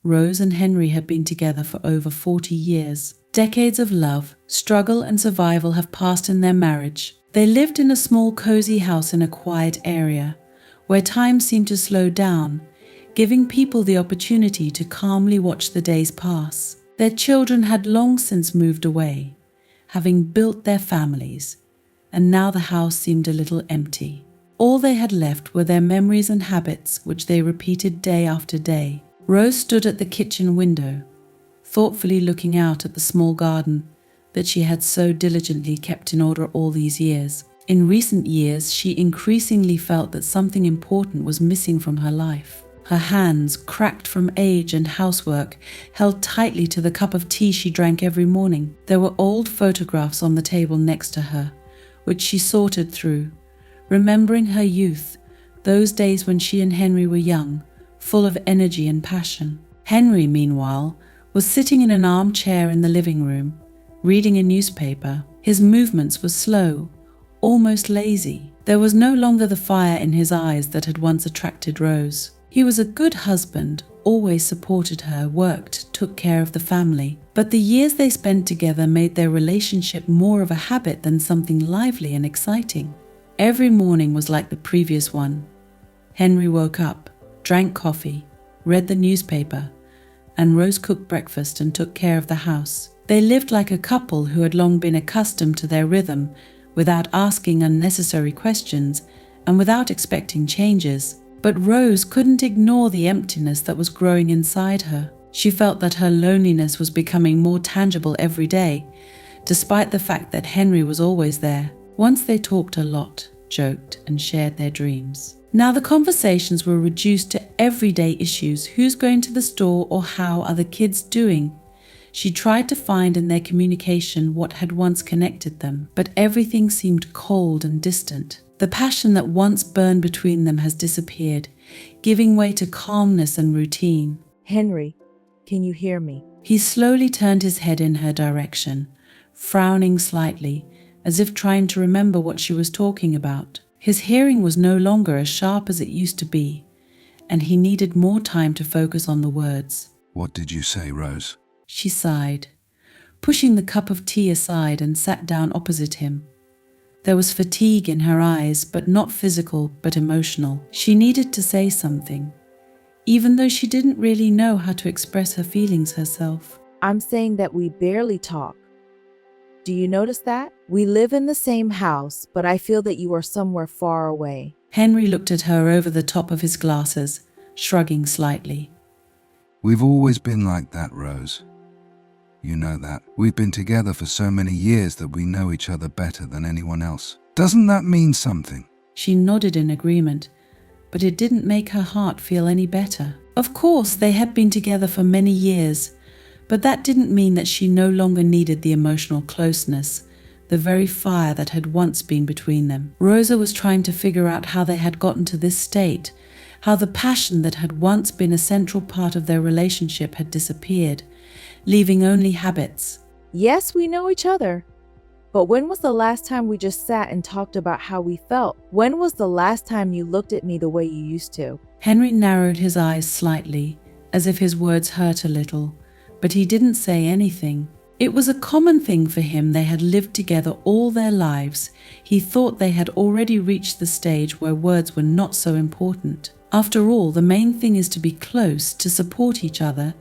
Rose and Henry had been together for over 40 years. Decades of love, struggle and survival have passed in their marriage. They lived in a small cozy house in a quiet area, where time seemed to slow down, giving people the opportunity to calmly watch the days pass. Their children had long since moved away, having built their families, and now the house seemed a little empty. All they had left were their memories and habits, which they repeated day after day. Rose stood at the kitchen window, thoughtfully looking out at the small garden that she had so diligently kept in order all these years. In recent years, she increasingly felt that something important was missing from her life. Her hands, cracked from age and housework, held tightly to the cup of tea she drank every morning. There were old photographs on the table next to her, which she sorted through, remembering her youth, those days when she and Henry were young, full of energy and passion. Henry, meanwhile, was sitting in an armchair in the living room, reading a newspaper. His movements were slow, almost lazy. There was no longer the fire in his eyes that had once attracted Rose. He was a good husband, always supported her, worked, took care of the family. But the years they spent together made their relationship more of a habit than something lively and exciting. Every morning was like the previous one. Henry woke up, drank coffee, read the newspaper, and Rose cooked breakfast and took care of the house. They lived like a couple who had long been accustomed to their rhythm, without asking unnecessary questions and without expecting changes. But Rose couldn't ignore the emptiness that was growing inside her. She felt that her loneliness was becoming more tangible every day, despite the fact that Henry was always there. Once they talked a lot, joked, and shared their dreams. Now the conversations were reduced to everyday issues: who's going to the store or how are the kids doing? She tried to find in their communication what had once connected them, but everything seemed cold and distant. The passion that once burned between them has disappeared, giving way to calmness and routine. Henry, can you hear me? He slowly turned his head in her direction, frowning slightly, as if trying to remember what she was talking about. His hearing was no longer as sharp as it used to be, and he needed more time to focus on the words. What did you say, Rose? She sighed, pushing the cup of tea aside, and sat down opposite him. There was fatigue in her eyes, but not physical, but emotional. She needed to say something, even though she didn't really know how to express her feelings herself. I'm saying that we barely talk. Do you notice that? We live in the same house, but I feel that you are somewhere far away. Henry looked at her over the top of his glasses, shrugging slightly. We've always been like that, Rose. You know that. We've been together for so many years that we know each other better than anyone else. Doesn't that mean something? She nodded in agreement, but it didn't make her heart feel any better. Of course, they had been together for many years, but that didn't mean that she no longer needed the emotional closeness, the very fire that had once been between them. Rosa was trying to figure out how they had gotten to this state, how the passion that had once been a central part of their relationship had disappeared, leaving only habits. Yes, we know each other. But when was the last time we just sat and talked about how we felt? When was the last time you looked at me the way you used to? Henry narrowed his eyes slightly, as if his words hurt a little, but he didn't say anything. It was a common thing for him. They had lived together all their lives. He thought they had already reached the stage where words were not so important. After all, the main thing is to be close, to support each other,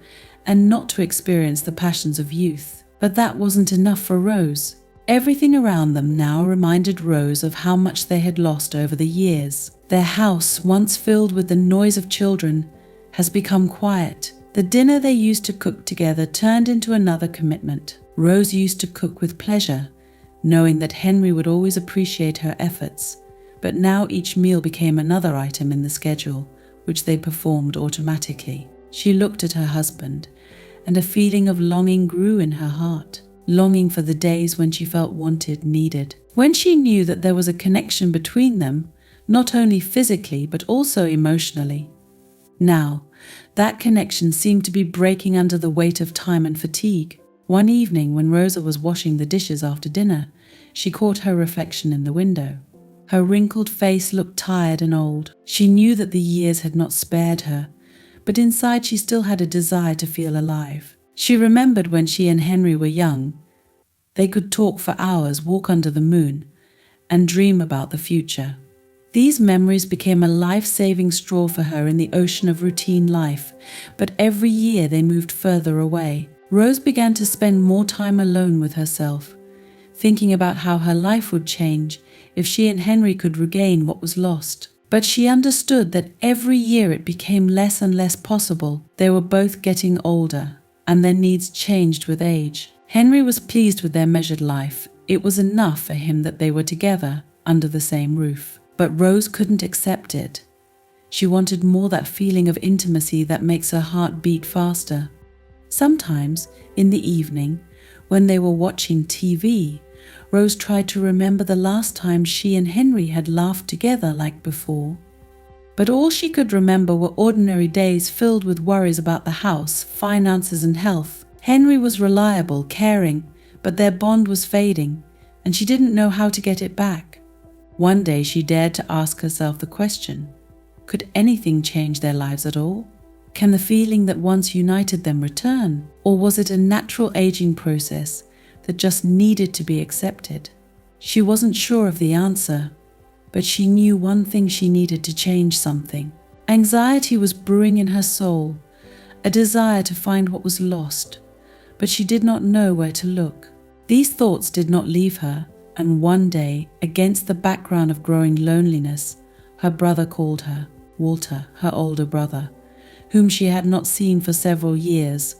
and not to experience the passions of youth. But that wasn't enough for Rose. Everything around them now reminded Rose of how much they had lost over the years. Their house, once filled with the noise of children, has become quiet. The dinner they used to cook together turned into another commitment. Rose used to cook with pleasure, knowing that Henry would always appreciate her efforts. But now each meal became another item in the schedule, which they performed automatically. She looked at her husband, and a feeling of longing grew in her heart, longing for the days when she felt wanted, needed. When she knew that there was a connection between them, not only physically but also emotionally. Now, that connection seemed to be breaking under the weight of time and fatigue. One evening, when Rosa was washing the dishes after dinner, she caught her reflection in the window. Her wrinkled face looked tired and old. She knew that the years had not spared her, but inside she still had a desire to feel alive. She remembered when she and Henry were young. They could talk for hours, walk under the moon, and dream about the future. These memories became a life-saving straw for her in the ocean of routine life, but every year they moved further away. Rose began to spend more time alone with herself, thinking about how her life would change if she and Henry could regain what was lost. But she understood that every year it became less and less possible. They were both getting older, and their needs changed with age. Henry was pleased with their measured life. It was enough for him that they were together under the same roof. But Rose couldn't accept it. She wanted more, that feeling of intimacy that makes her heart beat faster. Sometimes, in the evening, when they were watching TV, Rose tried to remember the last time she and Henry had laughed together like before. But all she could remember were ordinary days filled with worries about the house, finances and health. Henry was reliable, caring, but their bond was fading, and she didn't know how to get it back. One day she dared to ask herself the question, could anything change their lives at all? Can the feeling that once united them return? Or was it a natural aging process that just needed to be accepted? She wasn't sure of the answer, but she knew one thing: she needed to change something. Anxiety was brewing in her soul, a desire to find what was lost, but she did not know where to look. These thoughts did not leave her, and one day, against the background of growing loneliness, her brother called her. Walter, her older brother, whom she had not seen for several years,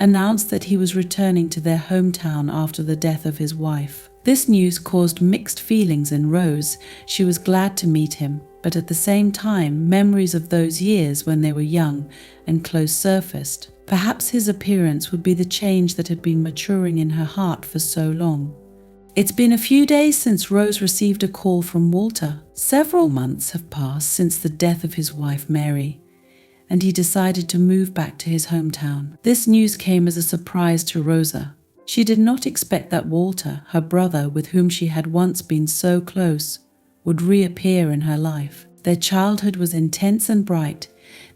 announced that he was returning to their hometown after the death of his wife. This news caused mixed feelings in Rose. She was glad to meet him, but at the same time, memories of those years when they were young and close surfaced. Perhaps his appearance would be the change that had been maturing in her heart for so long. It's been a few days since Rose received a call from Walter. Several months have passed since the death of his wife Mary, and he decided to move back to his hometown. This news came as a surprise to Rosa. She did not expect that Walter, her brother with whom she had once been so close, would reappear in her life. Their childhood was intense and bright.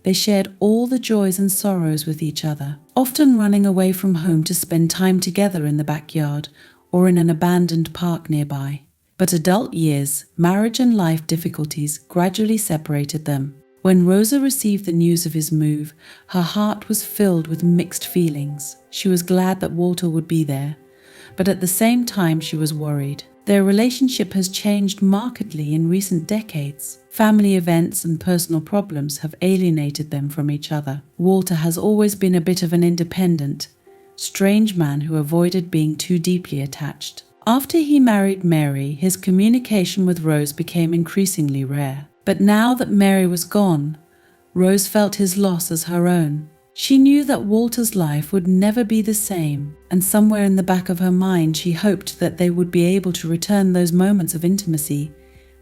They shared all the joys and sorrows with each other, often running away from home to spend time together in the backyard or in an abandoned park nearby. But adult years, marriage and life difficulties gradually separated them. When Rosa received the news of his move, her heart was filled with mixed feelings. She was glad that Walter would be there, but at the same time she was worried. Their relationship has changed markedly in recent decades. Family events and personal problems have alienated them from each other. Walter has always been a bit of an independent, strange man who avoided being too deeply attached. After he married Mary, his communication with Rose became increasingly rare. But now that Mary was gone, Rose felt his loss as her own. She knew that Walter's life would never be the same, and somewhere in the back of her mind she hoped that they would be able to return those moments of intimacy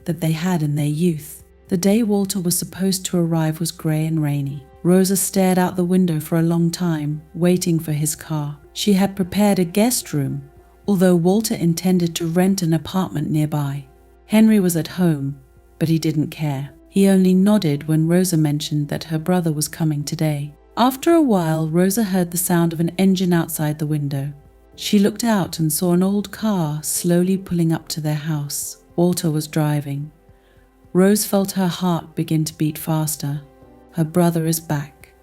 that they had in their youth. The day Walter was supposed to arrive was grey and rainy. Rosa stared out the window for a long time, waiting for his car. She had prepared a guest room, although Walter intended to rent an apartment nearby. Henry was at home, but he didn't care. He only nodded when Rosa mentioned that her brother was coming today. After a while, Rosa heard the sound of an engine outside the window. She looked out and saw an old car slowly pulling up to their house. Walter was driving. Rose felt her heart begin to beat faster. Her brother is back.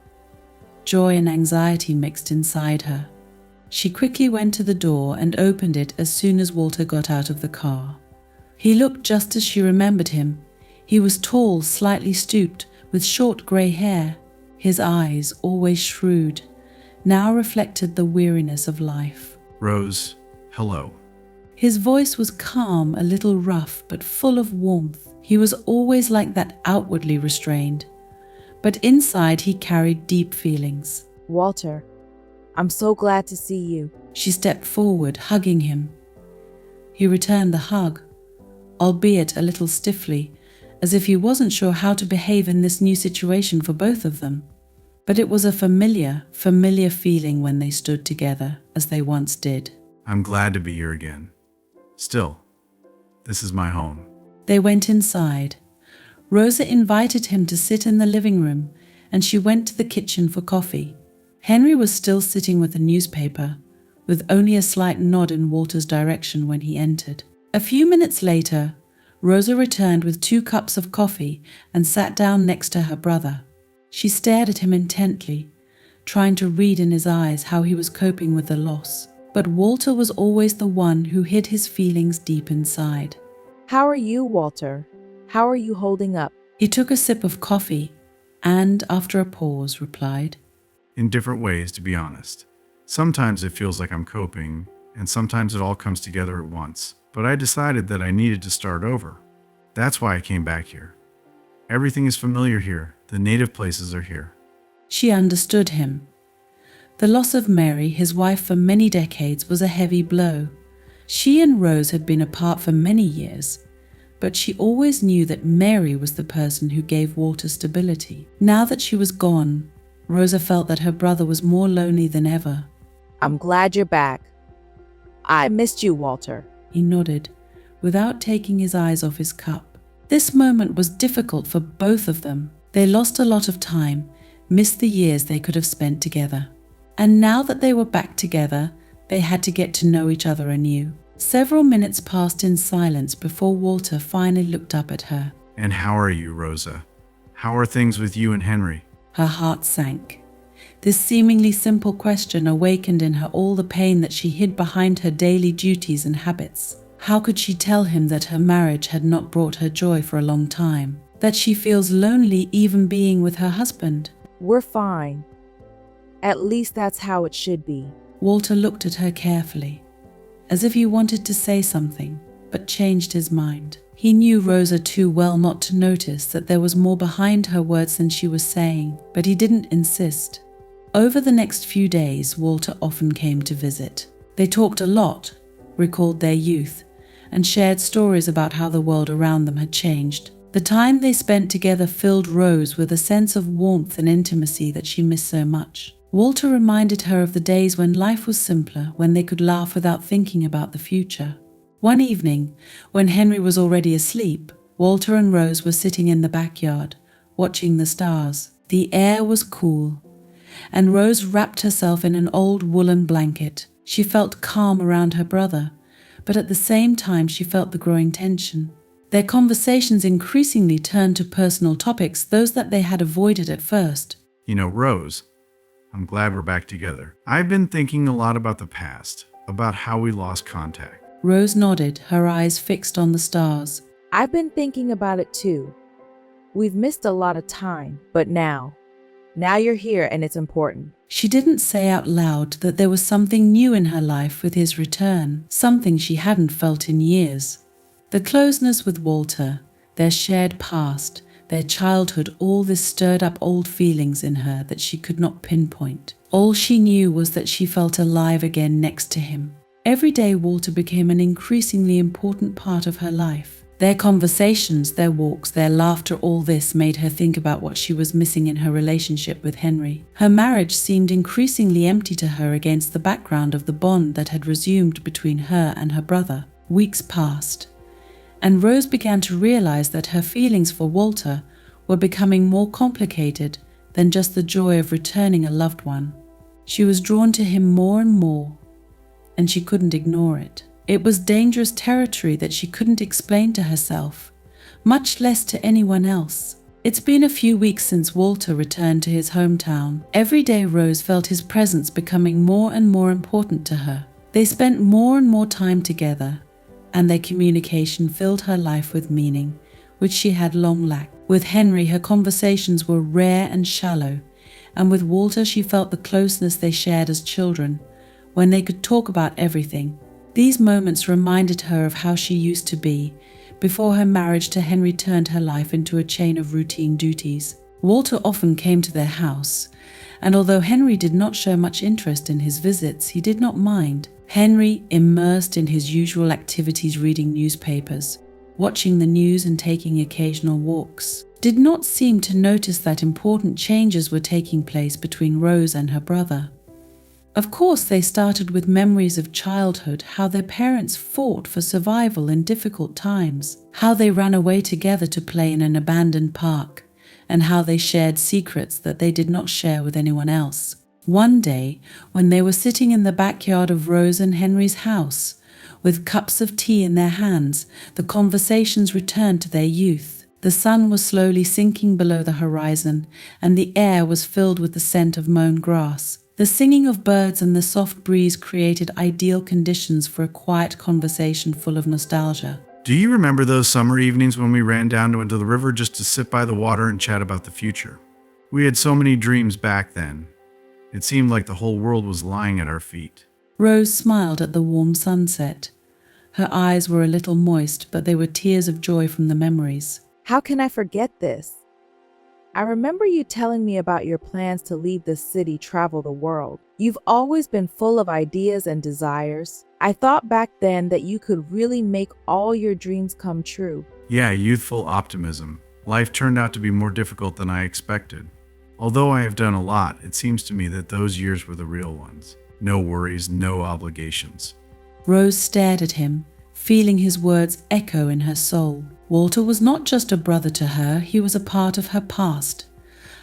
Joy and anxiety mixed inside her. She quickly went to the door and opened it as soon as Walter got out of the car. He looked just as she remembered him. He was tall, slightly stooped, with short grey hair. His eyes, always shrewd, now reflected the weariness of life. Rose, hello. His voice was calm, a little rough, but full of warmth. He was always like that, outwardly restrained, but inside he carried deep feelings. Walter, I'm so glad to see you. She stepped forward, hugging him. He returned the hug, albeit a little stiffly, as if he wasn't sure how to behave in this new situation for both of them. But it was a familiar feeling when they stood together, as they once did. I'm glad to be here again. Still, this is my home. They went inside. Rosa invited him to sit in the living room, and she went to the kitchen for coffee. Henry was still sitting with a newspaper, with only a slight nod in Walter's direction when he entered. A few minutes later, Rosa returned with 2 cups of coffee and sat down next to her brother. She stared at him intently, trying to read in his eyes how he was coping with the loss. But Walter was always the one who hid his feelings deep inside. How are you, Walter? How are you holding up? He took a sip of coffee and, after a pause, replied, In different ways, to be honest. Sometimes it feels like I'm coping, and sometimes it all comes together at once. But I decided that I needed to start over. That's why I came back here. Everything is familiar here. The native places are here. She understood him. The loss of Mary, his wife for many decades, was a heavy blow. She and Rose had been apart for many years, but she always knew that Mary was the person who gave Walter stability. Now that she was gone, Rosa felt that her brother was more lonely than ever. I'm glad you're back. I missed you, Walter. He nodded, without taking his eyes off his cup. This moment was difficult for both of them. They lost a lot of time, missed the years they could have spent together. And now that they were back together, they had to get to know each other anew. Several minutes passed in silence before Walter finally looked up at her. And how are you, Rosa? How are things with you and Henry? Her heart sank. This seemingly simple question awakened in her all the pain that she hid behind her daily duties and habits. How could she tell him that her marriage had not brought her joy for a long time? That she feels lonely even being with her husband? We're fine. At least that's how it should be. Walter looked at her carefully, as if he wanted to say something, but changed his mind. He knew Rosa too well not to notice that there was more behind her words than she was saying, but he didn't insist. Over the next few days, Walter often came to visit. They talked a lot, recalled their youth, and shared stories about how the world around them had changed. The time they spent together filled Rose with a sense of warmth and intimacy that she missed so much. Walter reminded her of the days when life was simpler, when they could laugh without thinking about the future. One evening, when Henry was already asleep, Walter and Rose were sitting in the backyard, watching the stars. The air was cool, and Rose wrapped herself in an old woolen blanket. She felt calm around her brother, but at the same time she felt the growing tension. Their conversations increasingly turned to personal topics, those that they had avoided at first. You know, Rose, I'm glad we're back together. I've been thinking a lot about the past, about how we lost contact. Rose nodded, her eyes fixed on the stars. I've been thinking about it too. We've missed a lot of time, but now you're here and it's important. She didn't say out loud that there was something new in her life with his return, something she hadn't felt in years. The closeness with Walter, their shared past, their childhood, all this stirred up old feelings in her that she could not pinpoint. All she knew was that she felt alive again next to him. Every day Walter became an increasingly important part of her life. Their conversations, their walks, their laughter, all this made her think about what she was missing in her relationship with Henry. Her marriage seemed increasingly empty to her against the background of the bond that had resumed between her and her brother. Weeks passed, and Rose began to realize that her feelings for Walter were becoming more complicated than just the joy of returning a loved one. She was drawn to him more and more, and she couldn't ignore it. It was dangerous territory that she couldn't explain to herself, much less to anyone else. It's been a few weeks since Walter returned to his hometown. Every day Rose felt his presence becoming more and more important to her. They spent more and more time together, and their communication filled her life with meaning, which she had long lacked. With Henry, her conversations were rare and shallow, and with Walter she felt the closeness they shared as children, when they could talk about everything. These moments reminded her of how she used to be, before her marriage to Henry turned her life into a chain of routine duties. Walter often came to their house, and although Henry did not show much interest in his visits, he did not mind. Henry, immersed in his usual activities, reading newspapers, watching the news and taking occasional walks, did not seem to notice that important changes were taking place between Rose and her brother. Of course, they started with memories of childhood, how their parents fought for survival in difficult times, how they ran away together to play in an abandoned park, and how they shared secrets that they did not share with anyone else. One day, when they were sitting in the backyard of Rose and Henry's house, with cups of tea in their hands, the conversations returned to their youth. The sun was slowly sinking below the horizon, and the air was filled with the scent of mown grass. The singing of birds and the soft breeze created ideal conditions for a quiet conversation full of nostalgia. Do you remember those summer evenings when we ran down into the river just to sit by the water and chat about the future? We had so many dreams back then. It seemed like the whole world was lying at our feet. Rose smiled at the warm sunset. Her eyes were a little moist, but they were tears of joy from the memories. How can I forget this? I remember you telling me about your plans to leave the city, travel the world. You've always been full of ideas and desires. I thought back then that you could really make all your dreams come true. Yeah, youthful optimism. Life turned out to be more difficult than I expected. Although I have done a lot, it seems to me that those years were the real ones. No worries, no obligations. Rose stared at him, feeling his words echo in her soul. Walter was not just a brother to her, he was a part of her past,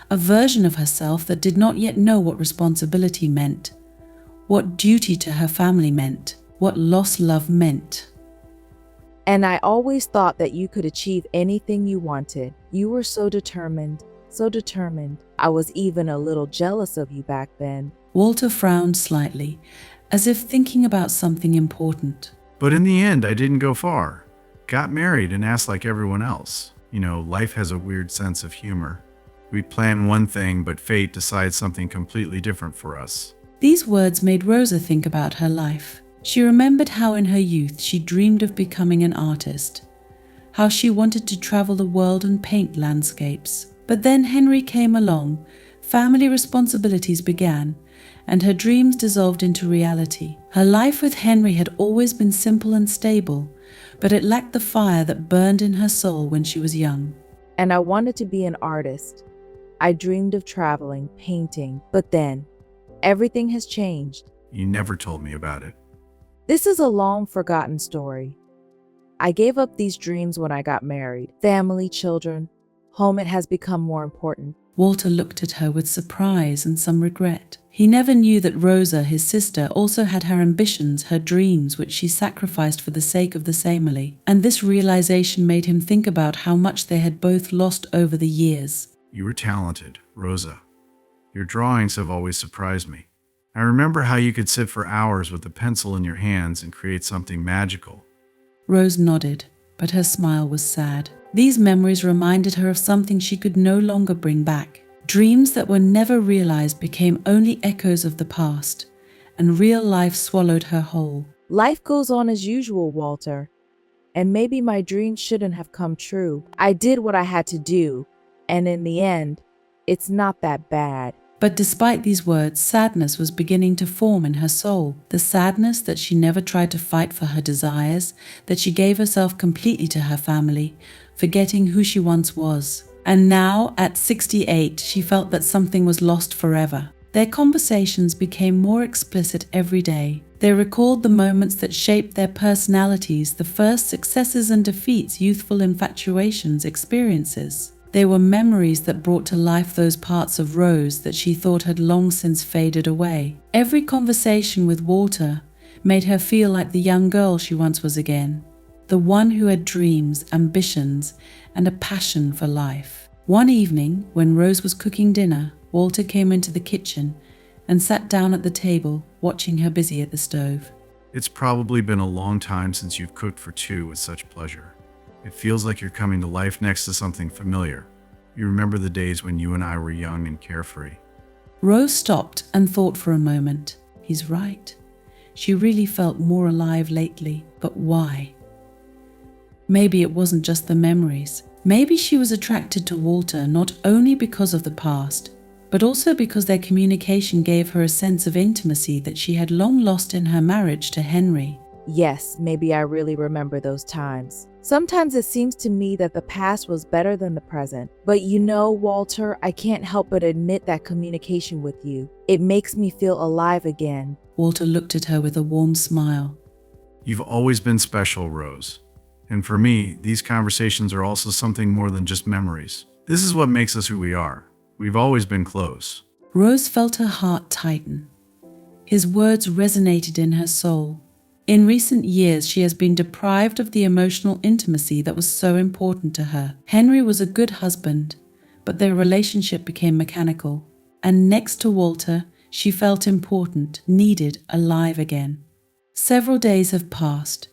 a version of herself that did not yet know what responsibility meant, what duty to her family meant, what lost love meant. And I always thought that you could achieve anything you wanted. You were so determined, so determined. I was even a little jealous of you back then. Walter frowned slightly, as if thinking about something important. But in the end, I didn't go far. Got married and asked like everyone else. You know, life has a weird sense of humor. We plan one thing, but fate decides something completely different for us. These words made Rosa think about her life. She remembered how in her youth she dreamed of becoming an artist, how she wanted to travel the world and paint landscapes. But then Henry came along, family responsibilities began, and her dreams dissolved into reality. Her life with Henry had always been simple and stable, but it lacked the fire that burned in her soul when she was young. And I wanted to be an artist. I dreamed of traveling, painting, but then everything has changed. You never told me about it. This is a long forgotten story. I gave up these dreams when I got married. Family, children, home, it has become more important. Walter looked at her with surprise and some regret. He never knew that Rosa, his sister, also had her ambitions, her dreams, which she sacrificed for the sake of the family. And this realization made him think about how much they had both lost over the years. You were talented, Rosa. Your drawings have always surprised me. I remember how you could sit for hours with a pencil in your hands and create something magical. Rose nodded, but her smile was sad. These memories reminded her of something she could no longer bring back. Dreams that were never realized became only echoes of the past, and real life swallowed her whole. Life goes on as usual, Walter. And maybe my dreams shouldn't have come true. I did what I had to do, and in the end, it's not that bad. But despite these words, sadness was beginning to form in her soul. The sadness that she never tried to fight for her desires, that she gave herself completely to her family, forgetting who she once was. And now, at 68, she felt that something was lost forever. Their conversations became more explicit every day. They recalled the moments that shaped their personalities, the first successes and defeats, youthful infatuations, experiences. They were memories that brought to life those parts of Rose that she thought had long since faded away. Every conversation with Walter made her feel like the young girl she once was again, the one who had dreams, ambitions, and a passion for life. One evening, when Rose was cooking dinner, Walter came into the kitchen and sat down at the table, watching her busy at the stove. It's probably been a long time since you've cooked for two with such pleasure. It feels like you're coming to life next to something familiar. You remember the days when you and I were young and carefree. Rose stopped and thought for a moment. He's right. She really felt more alive lately, but why? Maybe it wasn't just the memories. Maybe she was attracted to Walter not only because of the past, but also because their communication gave her a sense of intimacy that she had long lost in her marriage to Henry. Yes, maybe I really remember those times. Sometimes it seems to me that the past was better than the present. But you know, Walter, I can't help but admit that communication with you, it makes me feel alive again. Walter looked at her with a warm smile. You've always been special, Rose. And for me, these conversations are also something more than just memories. This is what makes us who we are. We've always been close. Rose felt her heart tighten. His words resonated in her soul. In recent years, she has been deprived of the emotional intimacy that was so important to her. Henry was a good husband, but their relationship became mechanical. And next to Walter, she felt important, needed, alive again. Several days have passed,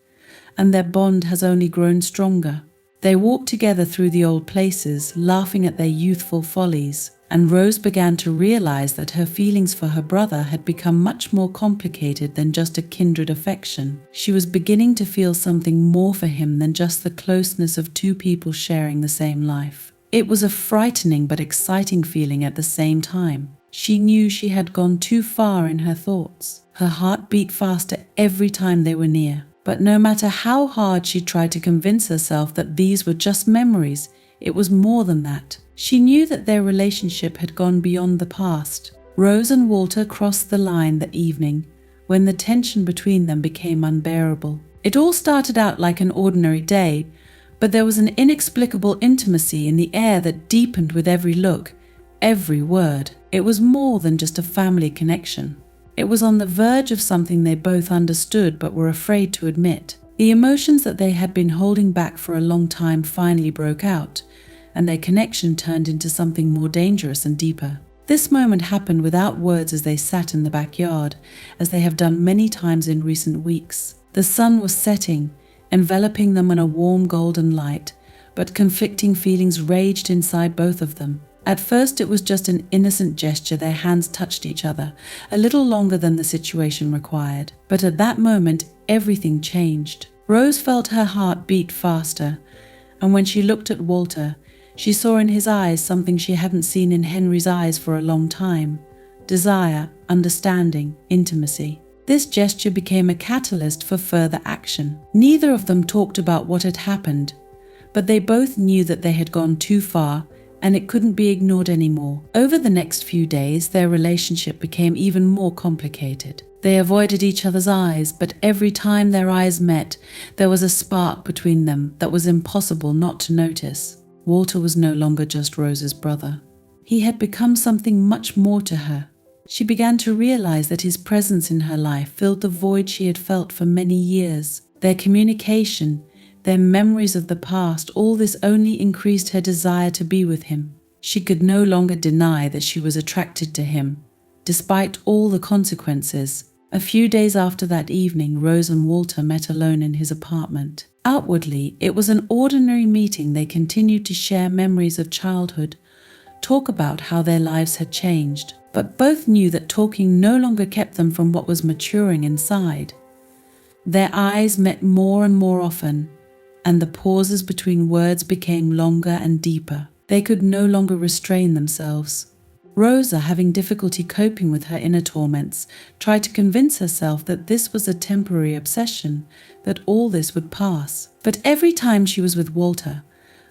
and their bond has only grown stronger. They walked together through the old places, laughing at their youthful follies, and Rose began to realize that her feelings for her brother had become much more complicated than just a kindred affection. She was beginning to feel something more for him than just the closeness of two people sharing the same life. It was a frightening but exciting feeling at the same time. She knew she had gone too far in her thoughts. Her heart beat faster every time they were near. But no matter how hard she tried to convince herself that these were just memories, it was more than that. She knew that their relationship had gone beyond the past. Rose and Walter crossed the line that evening, when the tension between them became unbearable. It all started out like an ordinary day, but there was an inexplicable intimacy in the air that deepened with every look, every word. It was more than just a family connection. It was on the verge of something they both understood but were afraid to admit. The emotions that they had been holding back for a long time finally broke out, and their connection turned into something more dangerous and deeper. This moment happened without words as they sat in the backyard, as they have done many times in recent weeks. The sun was setting, enveloping them in a warm golden light, but conflicting feelings raged inside both of them. At first it was just an innocent gesture, their hands touched each other, a little longer than the situation required. But at that moment, everything changed. Rose felt her heart beat faster, and when she looked at Walter, she saw in his eyes something she hadn't seen in Henry's eyes for a long time: desire, understanding, intimacy. This gesture became a catalyst for further action. Neither of them talked about what had happened, but they both knew that they had gone too far and it couldn't be ignored anymore. Over the next few days, their relationship became even more complicated. They avoided each other's eyes, but every time their eyes met, there was a spark between them that was impossible not to notice. Walter was no longer just Rose's brother. He had become something much more to her. She began to realize that his presence in her life filled the void she had felt for many years. Their communication, their memories of the past, all this only increased her desire to be with him. She could no longer deny that she was attracted to him, despite all the consequences. A few days after that evening, Rose and Walter met alone in his apartment. Outwardly, it was an ordinary meeting. They continued to share memories of childhood, talk about how their lives had changed, but both knew that talking no longer kept them from what was maturing inside. Their eyes met more and more often, and the pauses between words became longer and deeper. They could no longer restrain themselves. Rosa, having difficulty coping with her inner torments, tried to convince herself that this was a temporary obsession, that all this would pass. But every time she was with Walter,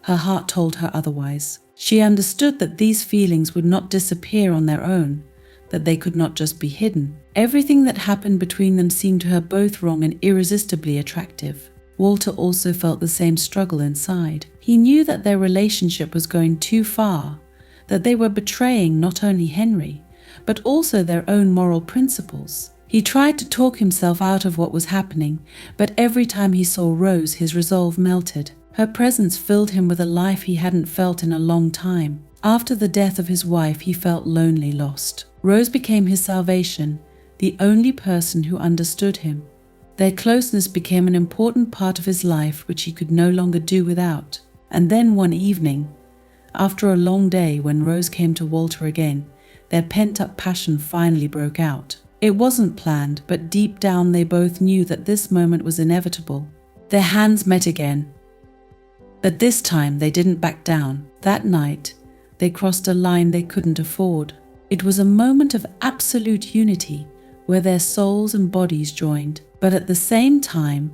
her heart told her otherwise. She understood that these feelings would not disappear on their own, that they could not just be hidden. Everything that happened between them seemed to her both wrong and irresistibly attractive. Walter also felt the same struggle inside. He knew that their relationship was going too far, that they were betraying not only Henry, but also their own moral principles. He tried to talk himself out of what was happening, but every time he saw Rose, his resolve melted. Her presence filled him with a life he hadn't felt in a long time. After the death of his wife, he felt lonely, lost. Rose became his salvation, the only person who understood him. Their closeness became an important part of his life which he could no longer do without. And then one evening, after a long day, when Rose came to Walter again, their pent-up passion finally broke out. It wasn't planned, but deep down they both knew that this moment was inevitable. Their hands met again. But this time they didn't back down. That night, they crossed a line they couldn't afford. It was a moment of absolute unity, where their souls and bodies joined. But at the same time,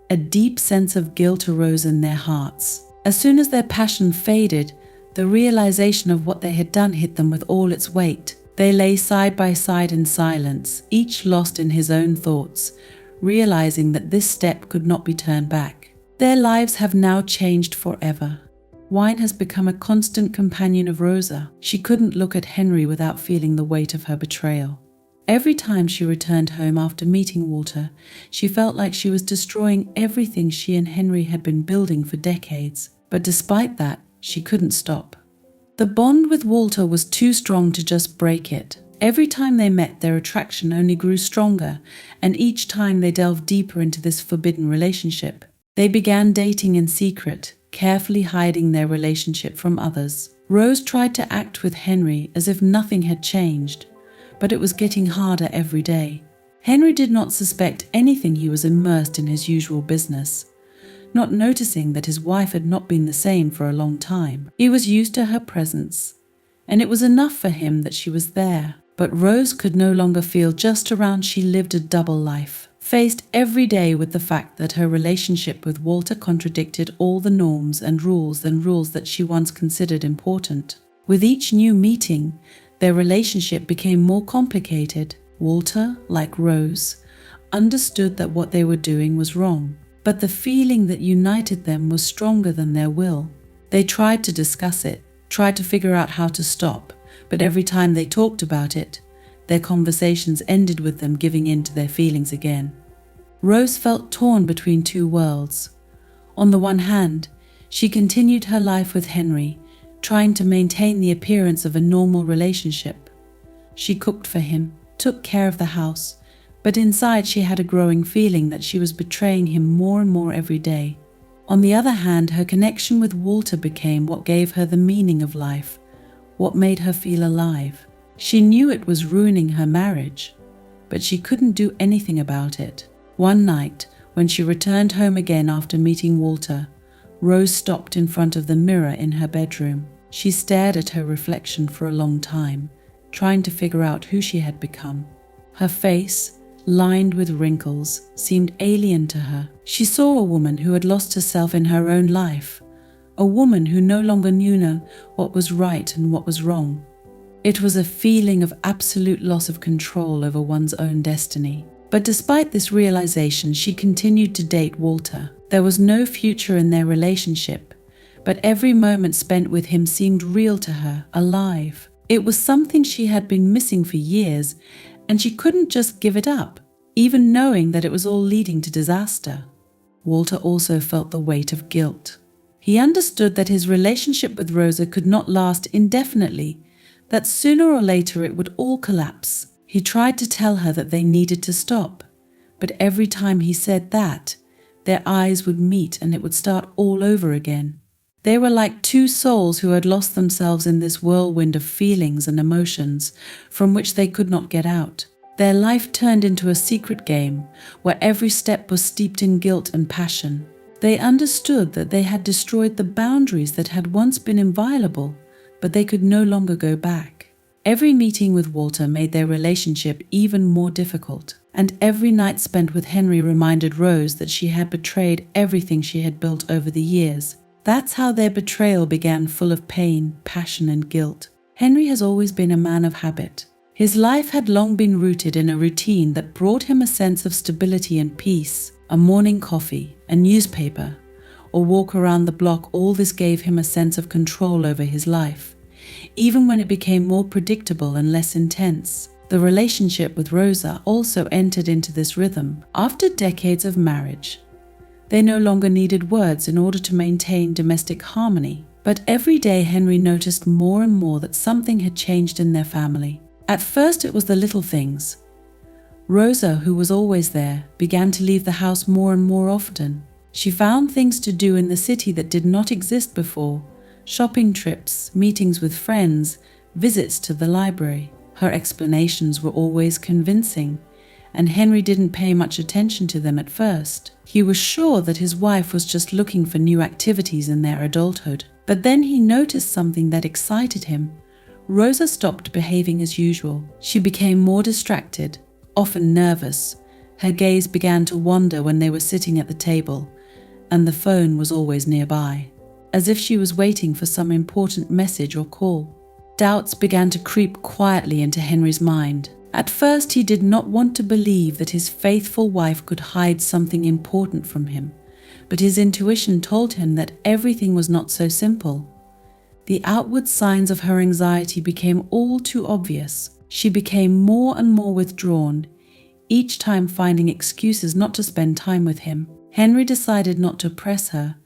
a deep sense of guilt arose in their hearts. As soon as their passion faded, the realization of what they had done hit them with all its weight. They lay side by side in silence, each lost in his own thoughts, realizing that this step could not be turned back. Their lives have now changed forever. Wine has become a constant companion of Rosa. She couldn't look at Henry without feeling the weight of her betrayal. Every time she returned home after meeting Walter, she felt like she was destroying everything she and Henry had been building for decades. But despite that, she couldn't stop. The bond with Walter was too strong to just break it. Every time they met, their attraction only grew stronger, and each time they delved deeper into this forbidden relationship. They began dating in secret, carefully hiding their relationship from others. Rose tried to act with Henry as if nothing had changed, but it was getting harder every day. Henry did not suspect anything. He was immersed in his usual business, not noticing that his wife had not been the same for a long time. He was used to her presence, and it was enough for him that she was there. But Rose could no longer feel just around. She lived a double life, faced every day with the fact that her relationship with Walter contradicted all the norms and rules that she once considered important. With each new meeting, their relationship became more complicated. Walter, like Rose, understood that what they were doing was wrong, but the feeling that united them was stronger than their will. They tried to discuss it, tried to figure out how to stop, but every time they talked about it, their conversations ended with them giving in to their feelings again. Rose felt torn between two worlds. On the one hand, she continued her life with Henry, trying to maintain the appearance of a normal relationship. She cooked for him, took care of the house, but inside she had a growing feeling that she was betraying him more and more every day. On the other hand, her connection with Walter became what gave her the meaning of life, what made her feel alive. She knew it was ruining her marriage, but she couldn't do anything about it. One night, when she returned home again after meeting Walter, Rose stopped in front of the mirror in her bedroom. She stared at her reflection for a long time, trying to figure out who she had become. Her face, lined with wrinkles, seemed alien to her. She saw a woman who had lost herself in her own life, a woman who no longer knew what was right and what was wrong. It was a feeling of absolute loss of control over one's own destiny. But despite this realization, she continued to date Walter. There was no future in their relationship, but every moment spent with him seemed real to her, alive. It was something she had been missing for years, and she couldn't just give it up, even knowing that it was all leading to disaster. Walter also felt the weight of guilt. He understood that his relationship with Rosa could not last indefinitely, that sooner or later it would all collapse. He tried to tell her that they needed to stop, but every time he said that, their eyes would meet and it would start all over again. They were like two souls who had lost themselves in this whirlwind of feelings and emotions from which they could not get out. Their life turned into a secret game where every step was steeped in guilt and passion. They understood that they had destroyed the boundaries that had once been inviolable, but they could no longer go back. Every meeting with Walter made their relationship even more difficult, and every night spent with Henry reminded Rose that she had betrayed everything she had built over the years. That's how their betrayal began, full of pain, passion, and guilt. Henry has always been a man of habit. His life had long been rooted in a routine that brought him a sense of stability and peace. A morning coffee, a newspaper, or walk around the block, all this gave him a sense of control over his life, even when it became more predictable and less intense. The relationship with Rosa also entered into this rhythm. After decades of marriage, they no longer needed words in order to maintain domestic harmony. But every day Henry noticed more and more that something had changed in their family. At first it was the little things. Rosa, who was always there, began to leave the house more and more often. She found things to do in the city that did not exist before: shopping trips, meetings with friends, visits to the library. Her explanations were always convincing, and Henry didn't pay much attention to them at first. He was sure that his wife was just looking for new activities in their adulthood. But then he noticed something that excited him. Rosa stopped behaving as usual. She became more distracted, often nervous. Her gaze began to wander when they were sitting at the table, and the phone was always nearby, as if she was waiting for some important message or call. Doubts began to creep quietly into Henry's mind. At first, he did not want to believe that his faithful wife could hide something important from him, but his intuition told him that everything was not so simple. The outward signs of her anxiety became all too obvious. She became more and more withdrawn, each time finding excuses not to spend time with him. Henry decided not to press her,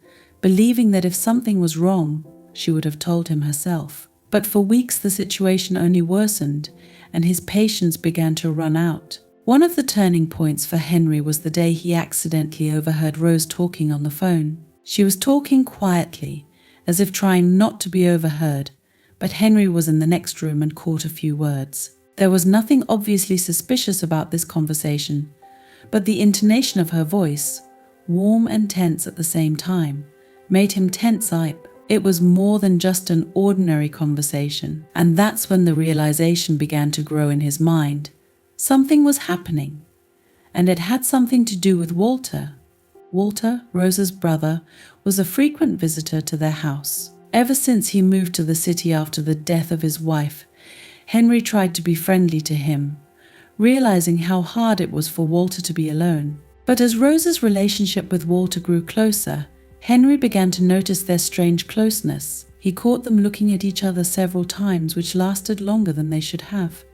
believing that if something was wrong, she would have told him herself. But for weeks the situation only worsened, and his patience began to run out. One of the turning points for Henry was the day he accidentally overheard Rose talking on the phone. She was talking quietly, as if trying not to be overheard, but Henry was in the next room and caught a few words. There was nothing obviously suspicious about this conversation, but the intonation of her voice, warm and tense at the same time, made him tense up. It was more than just an ordinary conversation, and that's when the realization began to grow in his mind. Something was happening, and it had something to do with Walter. Walter, Rosa's brother, was a frequent visitor to their house. Ever since he moved to the city after the death of his wife, Henry tried to be friendly to him, realizing how hard it was for Walter to be alone. But as Rosa's relationship with Walter grew closer, Henry began to notice their strange closeness. He caught them looking at each other several times, which lasted longer than they should have.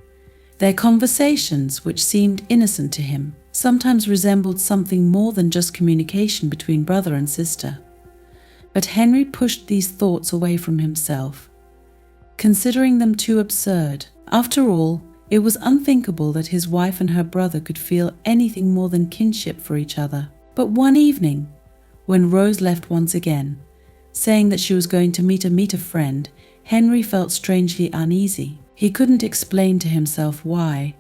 Their conversations, which seemed innocent to him, sometimes resembled something more than just communication between brother and sister. But Henry pushed these thoughts away from himself, considering them too absurd. After all, it was unthinkable that his wife and her brother could feel anything more than kinship for each other. But one evening, when Rose left once again, saying that she was going to meet a friend, Henry felt strangely uneasy. He couldn't explain to himself why,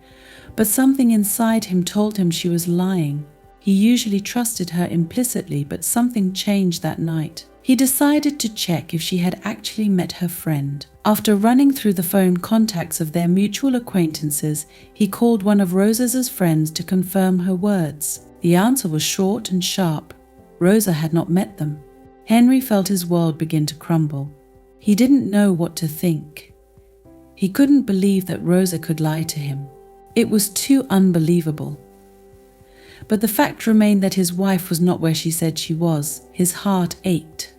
but something inside him told him she was lying. He usually trusted her implicitly, but something changed that night. He decided to check if she had actually met her friend. After running through the phone contacts of their mutual acquaintances, he called one of Rosa's friends to confirm her words. The answer was short and sharp. Rosa had not met them. Henry felt his world begin to crumble. He didn't know what to think. He couldn't believe that Rosa could lie to him. It was too unbelievable. But the fact remained that his wife was not where she said she was. His heart ached,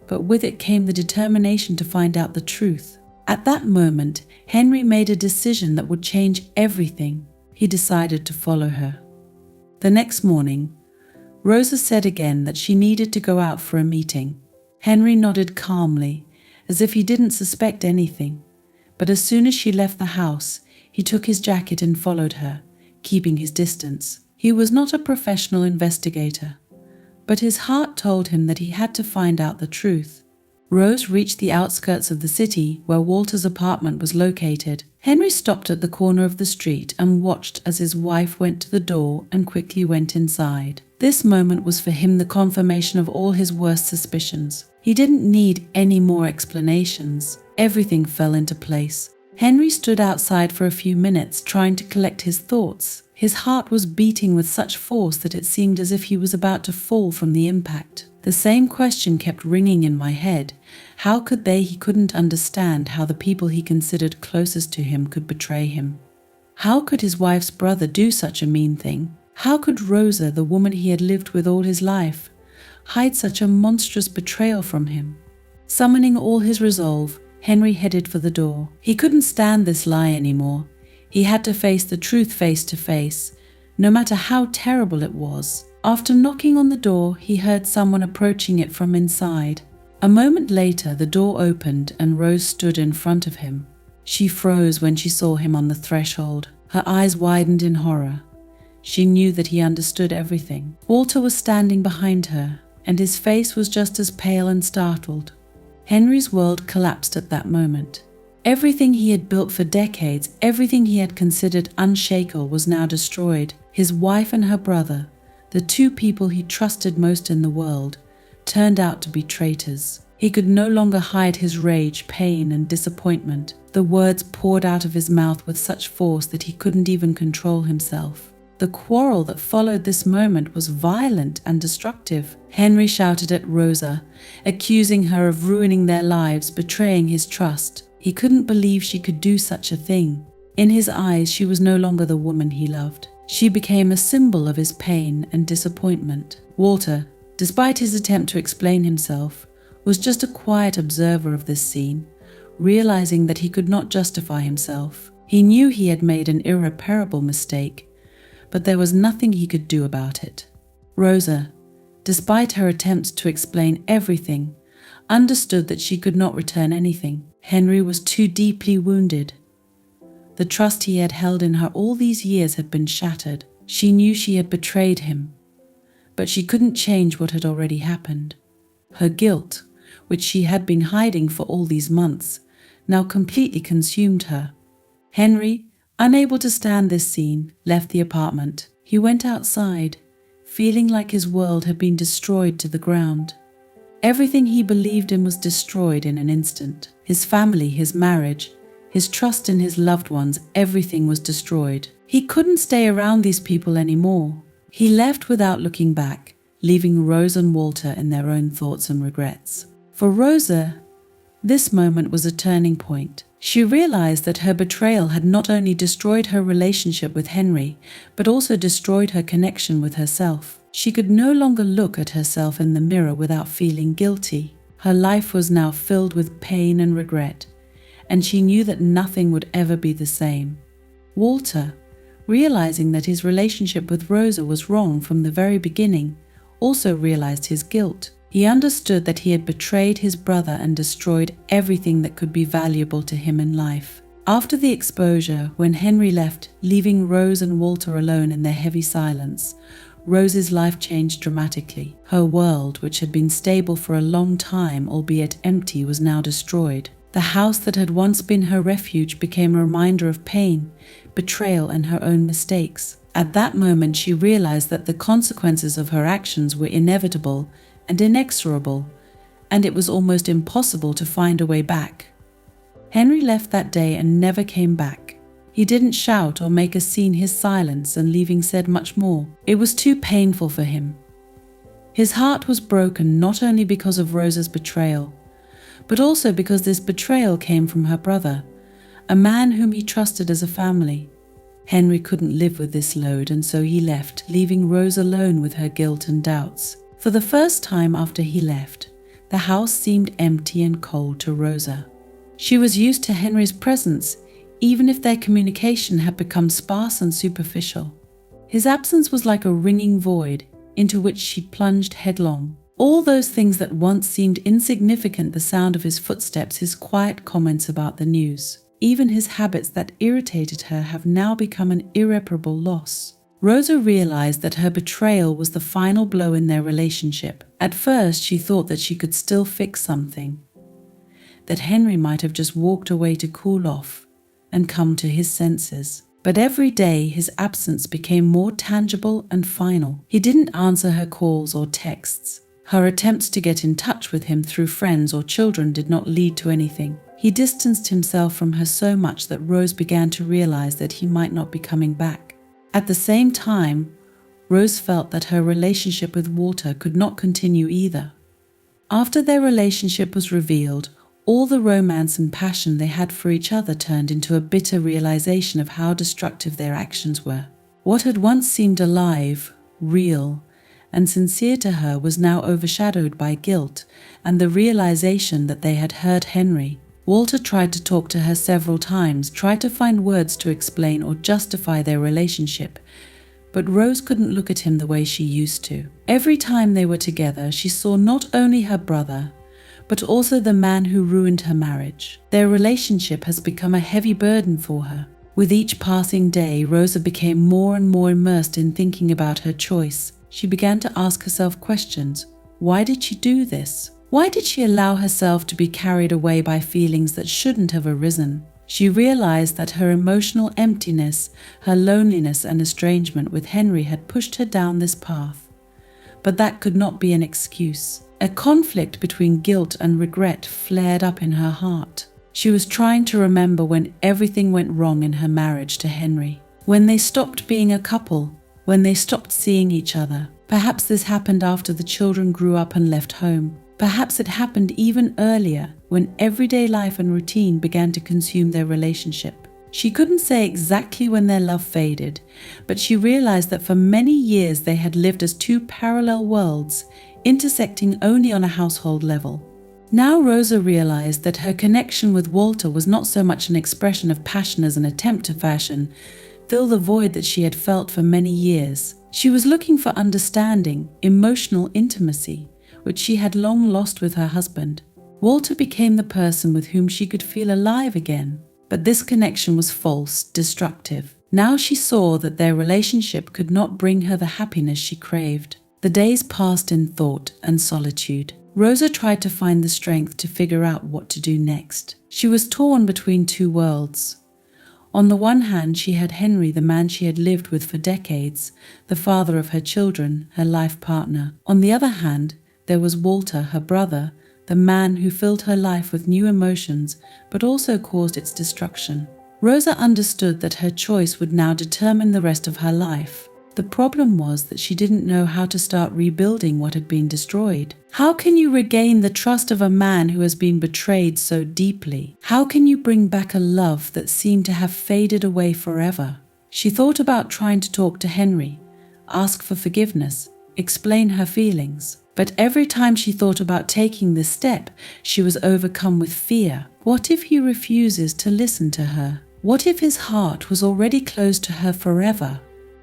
but with it came the determination to find out the truth. At that moment, Henry made a decision that would change everything. He decided to follow her. The next morning, Rosa said again that she needed to go out for a meeting. Henry nodded calmly, as if he didn't suspect anything. But as soon as she left the house, he took his jacket and followed her, keeping his distance. He was not a professional investigator, but his heart told him that he had to find out the truth. Rose reached the outskirts of the city where Walter's apartment was located. Henry stopped at the corner of the street and watched as his wife went to the door and quickly went inside. This moment was for him the confirmation of all his worst suspicions. He didn't need any more explanations. Everything fell into place. Henry stood outside for a few minutes, trying to collect his thoughts. His heart was beating with such force that it seemed as if he was about to fall from the impact. The same question kept ringing in my head. How could he couldn't understand how the people he considered closest to him could betray him. How could his wife's brother do such a mean thing? How could Rosa, the woman he had lived with all his life, hide such a monstrous betrayal from him? Summoning all his resolve, Henry headed for the door. He couldn't stand this lie anymore. He had to face the truth face to face, no matter how terrible it was. After knocking on the door, he heard someone approaching it from inside. A moment later, the door opened and Rose stood in front of him. She froze when she saw him on the threshold. Her eyes widened in horror. She knew that he understood everything. Walter was standing behind her, and his face was just as pale and startled. Henry's world collapsed at that moment. Everything he had built for decades, everything he had considered unshakable, was now destroyed. His wife and her brother, the two people he trusted most in the world, turned out to be traitors. He could no longer hide his rage, pain, and disappointment. The words poured out of his mouth with such force that he couldn't even control himself. The quarrel that followed this moment was violent and destructive. Henry shouted at Rosa, accusing her of ruining their lives, betraying his trust. He couldn't believe she could do such a thing. In his eyes, she was no longer the woman he loved. She became a symbol of his pain and disappointment. Walter, despite his attempt to explain himself, was just a quiet observer of this scene, realizing that he could not justify himself. He knew he had made an irreparable mistake, but there was nothing he could do about it. Rosa, despite her attempts to explain everything, understood that she could not return anything. Henry was too deeply wounded. The trust he had held in her all these years had been shattered. She knew she had betrayed him, but she couldn't change what had already happened. Her guilt, which she had been hiding for all these months, now completely consumed her. Henry, unable to stand this scene, left the apartment. He went outside, feeling like his world had been destroyed to the ground. Everything he believed in was destroyed in an instant. His family, his marriage, his trust in his loved ones, everything was destroyed. He couldn't stay around these people anymore. He left without looking back, leaving Rose and Walter in their own thoughts and regrets. For Rosa, this moment was a turning point. She realized that her betrayal had not only destroyed her relationship with Henry, but also destroyed her connection with herself. She could no longer look at herself in the mirror without feeling guilty. Her life was now filled with pain and regret, and she knew that nothing would ever be the same. Walter, realizing that his relationship with Rosa was wrong from the very beginning, also realized his guilt. He understood that he had betrayed his brother and destroyed everything that could be valuable to him in life. After the exposure, when Henry left, leaving Rose and Walter alone in their heavy silence, Rose's life changed dramatically. Her world, which had been stable for a long time, albeit empty, was now destroyed. The house that had once been her refuge became a reminder of pain, betrayal, and her own mistakes. At that moment, she realized that the consequences of her actions were inevitable and inexorable, and it was almost impossible to find a way back. Henry left that day and never came back. He didn't shout or make a scene. His silence and leaving said much more. It was too painful for him. His heart was broken not only because of Rosa's betrayal, but also because this betrayal came from her brother, a man whom he trusted as a family. Henry couldn't live with this load, and so he left, leaving Rose alone with her guilt and doubts. For the first time after he left, the house seemed empty and cold to Rosa. She was used to Henry's presence, even if their communication had become sparse and superficial. His absence was like a ringing void into which she plunged headlong. All those things that once seemed insignificant, the sound of his footsteps, his quiet comments about the news, even his habits that irritated her, have now become an irreparable loss. Rosa realized that her betrayal was the final blow in their relationship. At first, she thought that she could still fix something, that Henry might have just walked away to cool off and come to his senses. But every day his absence became more tangible and final. He didn't answer her calls or texts. Her attempts to get in touch with him through friends or children did not lead to anything. He distanced himself from her so much that Rose began to realize that he might not be coming back. At the same time, Rose felt that her relationship with Walter could not continue either. After their relationship was revealed, all the romance and passion they had for each other turned into a bitter realization of how destructive their actions were. What had once seemed alive, real, and sincere to her was now overshadowed by guilt and the realization that they had hurt Henry. Walter tried to talk to her several times, tried to find words to explain or justify their relationship, but Rose couldn't look at him the way she used to. Every time they were together, she saw not only her brother, but also the man who ruined her marriage. Their relationship has become a heavy burden for her. With each passing day, Rosa became more and more immersed in thinking about her choice. She began to ask herself questions. Why did she do this? Why did she allow herself to be carried away by feelings that shouldn't have arisen? She realized that her emotional emptiness, her loneliness and estrangement with Henry had pushed her down this path. But that could not be an excuse. A conflict between guilt and regret flared up in her heart. She was trying to remember when everything went wrong in her marriage to Henry. When they stopped being a couple, when they stopped seeing each other. Perhaps this happened after the children grew up and left home. Perhaps it happened even earlier, when everyday life and routine began to consume their relationship. She couldn't say exactly when their love faded, but she realized that for many years they had lived as two parallel worlds, intersecting only on a household level. Now Rosa realized that her connection with Walter was not so much an expression of passion as an attempt to fill the void that she had felt for many years. She was looking for understanding, emotional intimacy, which she had long lost with her husband. Walter became the person with whom she could feel alive again. But this connection was false, destructive. Now she saw that their relationship could not bring her the happiness she craved. The days passed in thought and solitude. Rosa tried to find the strength to figure out what to do next. She was torn between two worlds. On the one hand, she had Henry, the man she had lived with for decades, the father of her children, her life partner. On the other hand, there was Walter, her brother, the man who filled her life with new emotions but also caused its destruction. Rosa understood that her choice would now determine the rest of her life. The problem was that she didn't know how to start rebuilding what had been destroyed. How can you regain the trust of a man who has been betrayed so deeply? How can you bring back a love that seemed to have faded away forever? She thought about trying to talk to Henry, ask for forgiveness, explain her feelings. But every time she thought about taking this step, she was overcome with fear. What if he refuses to listen to her? What if his heart was already closed to her forever?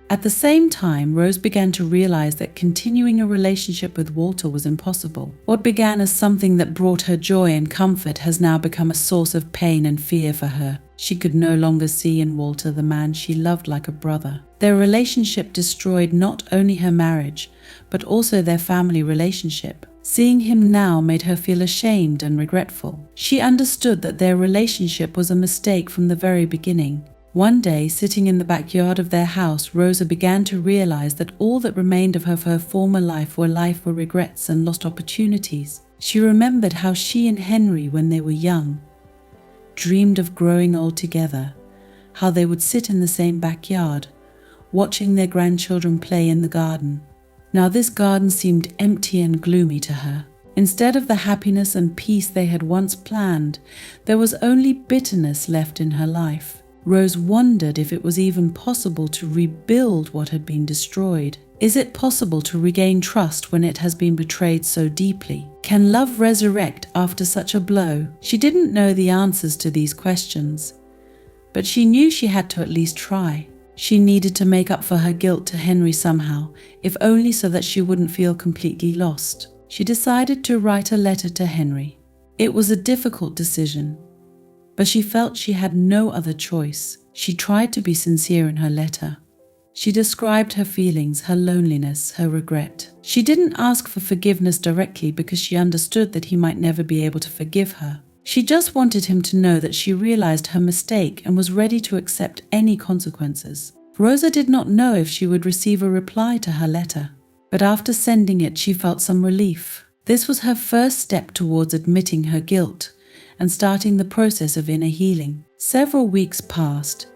At the same time, Rose began to realize that continuing a relationship with Walter was impossible. What began as something that brought her joy and comfort has now become a source of pain and fear for her. She could no longer see in Walter the man she loved like a brother. Their relationship destroyed not only her marriage, but also their family relationship. Seeing him now made her feel ashamed and regretful. She understood that their relationship was a mistake from the very beginning. One day, sitting in the backyard of their house, Rosa began to realize that all that remained of her former life were regrets and lost opportunities. She remembered how she and Henry, when they were young, dreamed of growing old together, how they would sit in the same backyard, watching their grandchildren play in the garden. Now this garden seemed empty and gloomy to her. Instead of the happiness and peace they had once planned, there was only bitterness left in her life. Rose wondered if it was even possible to rebuild what had been destroyed. Is it possible to regain trust when it has been betrayed so deeply? Can love resurrect after such a blow? She didn't know the answers to these questions, but she knew she had to at least try. She needed to make up for her guilt to Henry somehow, if only so that she wouldn't feel completely lost. She decided to write a letter to Henry. It was a difficult decision, but she felt she had no other choice. She tried to be sincere in her letter. She described her feelings, her loneliness, her regret. She didn't ask for forgiveness directly because she understood that he might never be able to forgive her. She just wanted him to know that she realized her mistake and was ready to accept any consequences. Rosa did not know if she would receive a reply to her letter, but after sending it, she felt some relief. This was her first step towards admitting her guilt and starting the process of inner healing. Several weeks passed,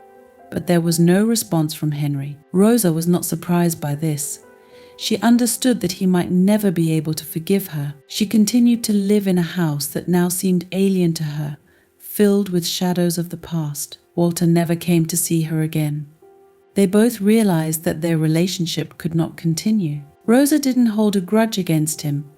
but there was no response from Henry. Rosa was not surprised by this. She understood that he might never be able to forgive her. She continued to live in a house that now seemed alien to her, filled with shadows of the past. Walter never came to see her again. They both realized that their relationship could not continue. Rosa didn't hold a grudge against him,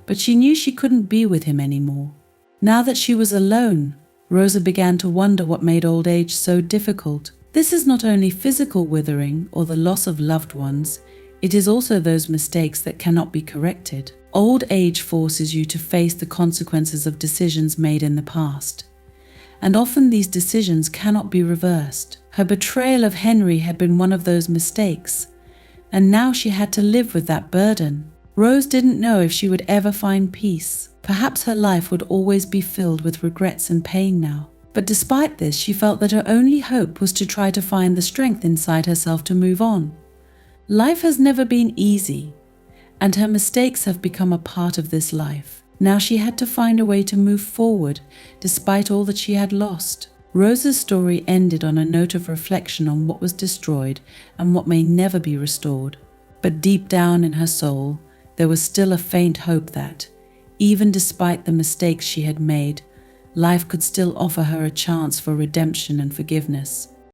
but she knew she couldn't be with him anymore. Now that she was alone, Rosa began to wonder what made old age so difficult. This is not only physical withering or the loss of loved ones, it is also those mistakes that cannot be corrected. Old age forces you to face the consequences of decisions made in the past, and often these decisions cannot be reversed. Her betrayal of Henry had been one of those mistakes, and now she had to live with that burden. Rose didn't know if she would ever find peace. Perhaps her life would always be filled with regrets and pain now. But despite this, she felt that her only hope was to try to find the strength inside herself to move on. Life has never been easy, and her mistakes have become a part of this life. Now she had to find a way to move forward, despite all that she had lost. Rosa's story ended on a note of reflection on what was destroyed and what may never be restored. But deep down in her soul, there was still a faint hope that, even despite the mistakes she had made, life could still offer her a chance for redemption and forgiveness.